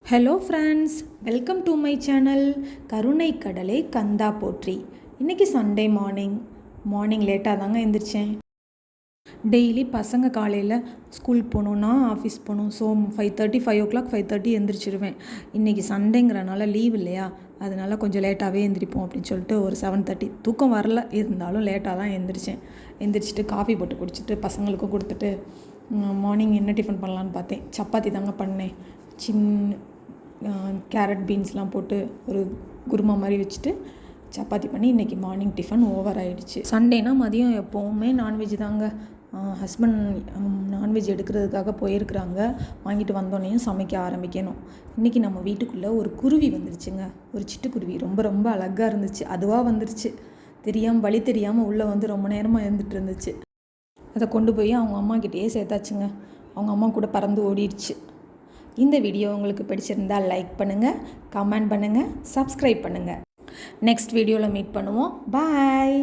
Hello friends, welcome to my channel. கருணை கடலை கந்தா போற்றி. இன்றைக்கி சண்டே மார்னிங் லேட்டாக தாங்க எழுந்திரிச்சேன். டெய்லி பசங்க காலையில் ஸ்கூலுக்கு போகணுன்னா ஆஃபீஸ் போகணும். ஸோ 5:30 எழுந்திரிச்சிடுவேன். இன்றைக்கி சண்டேங்கிறனால லீவ் இல்லையா, அதனால் கொஞ்சம் லேட்டாகவே எழுந்திரிப்போம் அப்படின்னு சொல்லிட்டு ஒரு 7:30 தூக்கம் வரல, இருந்தாலும் லேட்டாக தான் எழுந்திரிச்சிட்டு காஃபி போட்டு குடிச்சிட்டு பசங்களுக்கும் கொடுத்துட்டு மார்னிங் என்ன டிஃபன் பண்ணலான்னு பார்த்தேன். சப்பாத்தி தாங்க பண்ணேன். கேரட் பீன்ஸ்லாம் போட்டு ஒரு குருமா மாதிரி வச்சுட்டு சப்பாத்தி பண்ணி இன்றைக்கி மார்னிங் டிஃபன் ஓவர் ஆகிடுச்சு. சண்டேனா மதியம் எப்போவுமே நான்வெஜ் தாங்க. ஹஸ்பண்ட் நான்வெஜ் எடுக்கிறதுக்காக போயிருக்கிறாங்க. வாங்கிட்டு வந்தோடனேயும் சமைக்க ஆரம்பிக்கணும். இன்றைக்கி நம்ம வீட்டுக்குள்ளே ஒரு குருவி வந்துருச்சுங்க. ஒரு சிட்டுக்குருவி ரொம்ப ரொம்ப அழகாக இருந்துச்சு. அதுவாக வந்துருச்சு, வழி தெரியாமல் உள்ளே வந்து ரொம்ப நேரமாக இருந்துகிட்டு இருந்துச்சு. அதை கொண்டு போய் அவங்க அம்மாக்கிட்டேயே சேர்த்தாச்சுங்க. அவங்க அம்மா கூட பறந்து ஓடிடுச்சு. இந்த வீடியோ உங்களுக்கு பிடிச்சிருந்தால் லைக் பண்ணுங்கள், கமெண்ட் பண்ணுங்கள், சப்ஸ்கிரைப் பண்ணுங்கள். நெக்ஸ்ட் வீடியோவில் மீட் பண்ணுவோம். பாய்.